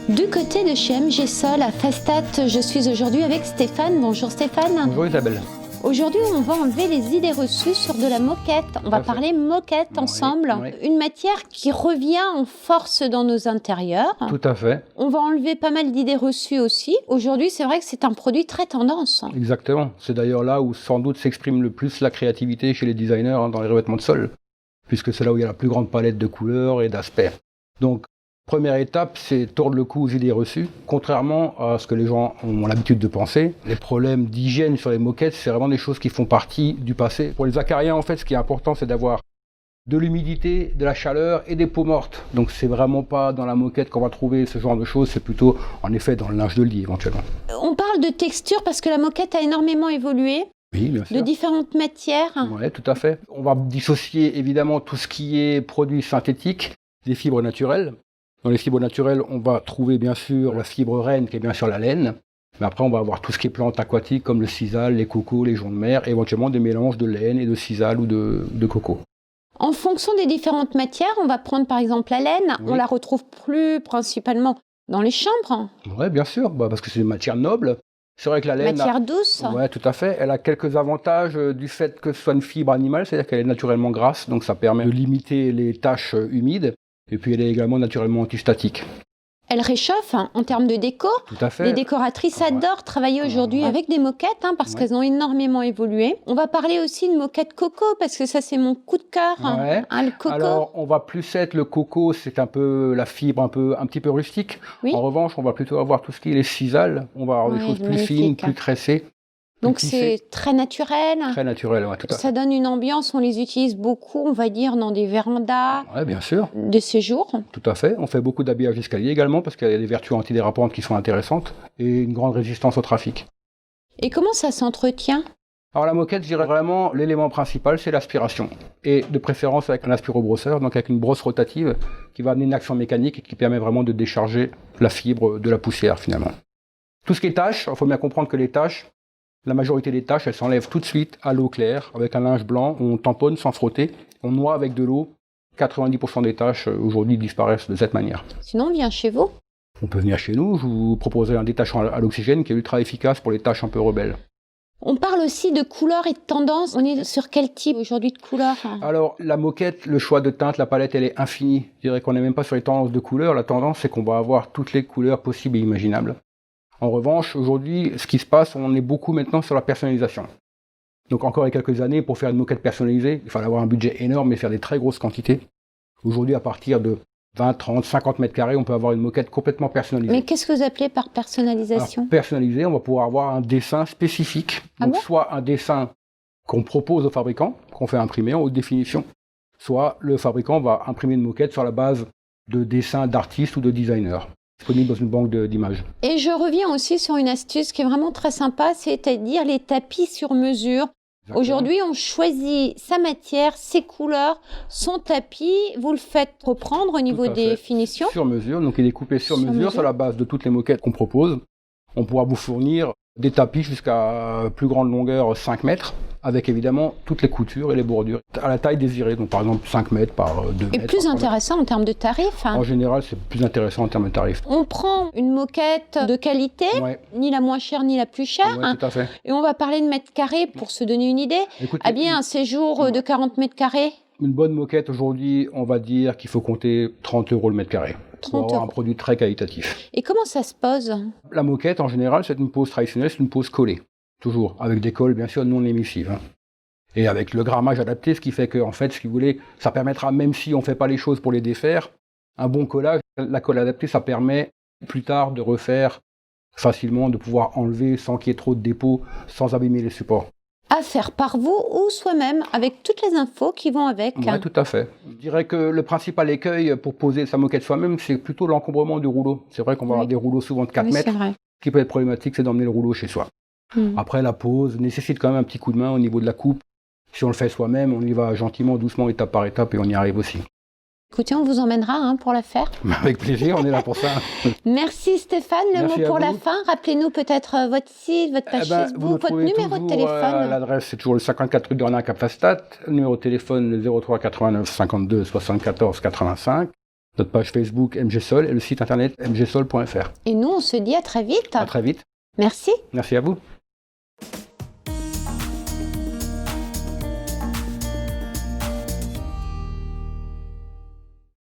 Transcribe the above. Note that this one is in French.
Du côté de chez MG Sol à Festat, je suis aujourd'hui avec Stéphane. Bonjour Stéphane. Bonjour Isabelle. Aujourd'hui, on va enlever les idées reçues sur de la moquette. On va parler moquette ensemble. Oui. Une matière qui revient en force dans nos intérieurs. Tout à fait. On va enlever pas mal d'idées reçues aussi. Aujourd'hui, c'est vrai que c'est un produit très tendance. Exactement. C'est d'ailleurs là où sans doute s'exprime le plus la créativité chez les designers dans les revêtements de sol, puisque c'est là où il y a la plus grande palette de couleurs et d'aspects. Donc, première étape, c'est tordre le cou aux idées reçues. Contrairement à ce que les gens ont l'habitude de penser, les problèmes d'hygiène sur les moquettes, c'est vraiment des choses qui font partie du passé. Pour les acariens, en fait, ce qui est important, c'est d'avoir de l'humidité, de la chaleur et des peaux mortes. Donc c'est vraiment pas dans la moquette qu'on va trouver ce genre de choses, c'est plutôt en effet dans le linge de lit éventuellement. On parle de texture parce que la moquette a énormément évolué. Oui, bien sûr. De différentes matières. Oui, tout à fait. On va dissocier évidemment tout ce qui est produits synthétiques des fibres naturelles. Dans les fibres naturelles, on va trouver bien sûr la fibre reine, qui est bien sûr la laine. Mais après, on va avoir tout ce qui est plantes aquatiques, comme le sisal, les cocos, les joncs de mer, et éventuellement des mélanges de laine et de sisal ou de coco. En fonction des différentes matières, on va prendre par exemple la laine. Oui. On la retrouve plus principalement dans les chambres. Oui, bien sûr, parce que c'est une matière noble. C'est vrai que la laine... Matière douce. Oui, tout à fait. Elle a quelques avantages du fait que ce soit une fibre animale, c'est-à-dire qu'elle est naturellement grasse, donc ça permet de limiter les taches humides. Et puis elle est également naturellement antistatique. Elle réchauffe en termes de déco. Tout à fait. Les décoratrices adorent travailler aujourd'hui avec des moquettes parce qu'elles ont énormément évolué. On va parler aussi de moquette coco parce que ça c'est mon coup de cœur. Le coco. Alors on va plus être le coco, c'est un peu la fibre un petit peu rustique. Oui. En revanche, on va plutôt avoir tout ce qui est les sisal. On va avoir des choses plus fines, plus tressées. Donc c'est très naturel. Très naturel, oui, tout à fait. Ça donne une ambiance, on les utilise beaucoup, on va dire, dans des vérandas. Oui, bien sûr. De séjour. Tout à fait. On fait beaucoup d'habillage d'escalier également parce qu'il y a des vertus antidérapantes qui sont intéressantes et une grande résistance au trafic. Et comment ça s'entretient ? Alors la moquette, je dirais vraiment, l'élément principal, c'est l'aspiration. Et de préférence avec un aspirobrosseur, donc avec une brosse rotative qui va amener une action mécanique et qui permet vraiment de décharger la fibre de la poussière finalement. Tout ce qui est taches, il faut bien comprendre que les taches, la majorité des taches, elles s'enlèvent tout de suite à l'eau claire, avec un linge blanc, on tamponne sans frotter, on noie avec de l'eau. 90% des taches aujourd'hui disparaissent de cette manière. Sinon, on vient chez vous ? On peut venir chez nous, je vous proposerai un détachant à l'oxygène qui est ultra efficace pour les taches un peu rebelles. On parle aussi de couleurs et de tendances. On est sur quel type aujourd'hui de couleurs ? Alors, la moquette, le choix de teinte, la palette, elle est infinie. Je dirais qu'on n'est même pas sur les tendances de couleurs. La tendance, c'est qu'on va avoir toutes les couleurs possibles et imaginables. En revanche, aujourd'hui, ce qui se passe, on est beaucoup maintenant sur la personnalisation. Donc encore il y a quelques années, pour faire une moquette personnalisée, il fallait avoir un budget énorme et faire des très grosses quantités. Aujourd'hui, à partir de 20, 30, 50 mètres carrés, on peut avoir une moquette complètement personnalisée. Mais qu'est-ce que vous appelez par personnalisation ? Alors, personnalisé, on va pouvoir avoir un dessin spécifique. Donc soit un dessin qu'on propose au fabricant, qu'on fait imprimer en haute définition, soit le fabricant va imprimer une moquette sur la base de dessins d'artistes ou de designers, disponible dans une banque d'images. Et je reviens aussi sur une astuce qui est vraiment très sympa, c'est-à-dire les tapis sur mesure. Exactement. Aujourd'hui, on choisit sa matière, ses couleurs, son tapis. Vous le faites reprendre au niveau des finitions. Sur mesure, donc il est coupé sur mesure sur la base de toutes les moquettes qu'on propose. On pourra vous fournir des tapis jusqu'à plus grande longueur, 5 mètres, avec évidemment toutes les coutures et les bordures à la taille désirée. Donc par exemple 5 mètres par 2 mètres. Et plus intéressant en termes de tarifs. En général, c'est plus intéressant en termes de tarifs. On prend une moquette de qualité, ni la moins chère ni la plus chère. Tout à fait. Et on va parler de mètres carrés pour se donner une idée. Écoutez, bien un séjour de 40 mètres carrés. Une bonne moquette aujourd'hui, on va dire qu'il faut compter 30 € le mètre carré. Pour avoir un produit très qualitatif. Et comment ça se pose ? La moquette, en général, c'est une pose traditionnelle, c'est une pose collée. Toujours, avec des colles, bien sûr, non émissives. Et avec le grammage adapté, ce qui fait que, en fait, si vous voulez, ça permettra, même si on ne fait pas les choses pour les défaire, un bon collage, la colle adaptée, ça permet plus tard de refaire facilement, de pouvoir enlever sans qu'il y ait trop de dépôts, sans abîmer les supports. À faire par vous ou soi-même, avec toutes les infos qui vont avec. Oui, tout à fait. Je dirais que le principal écueil pour poser sa moquette soi-même, c'est plutôt l'encombrement du rouleau. C'est vrai qu'on va avoir des rouleaux souvent de 4 mètres. Ce qui peut être problématique, c'est d'emmener le rouleau chez soi. Après, la pose nécessite quand même un petit coup de main au niveau de la coupe. Si on le fait soi-même, on y va gentiment, doucement, étape par étape, et on y arrive aussi. Écoutez, on vous emmènera pour la faire. Avec plaisir, on est là pour ça. Merci Stéphane. Le mot pour la fin, rappelez-nous peut-être votre site, votre page Facebook, votre numéro de téléphone. L'adresse, c'est toujours le 54 rue d'Ornac à Festat. Le numéro de téléphone, le 03 89 52 74 85. notre page Facebook MGSol et le site internet mgsol.fr. Et nous, on se dit à très vite. À très vite. Merci. Merci à vous.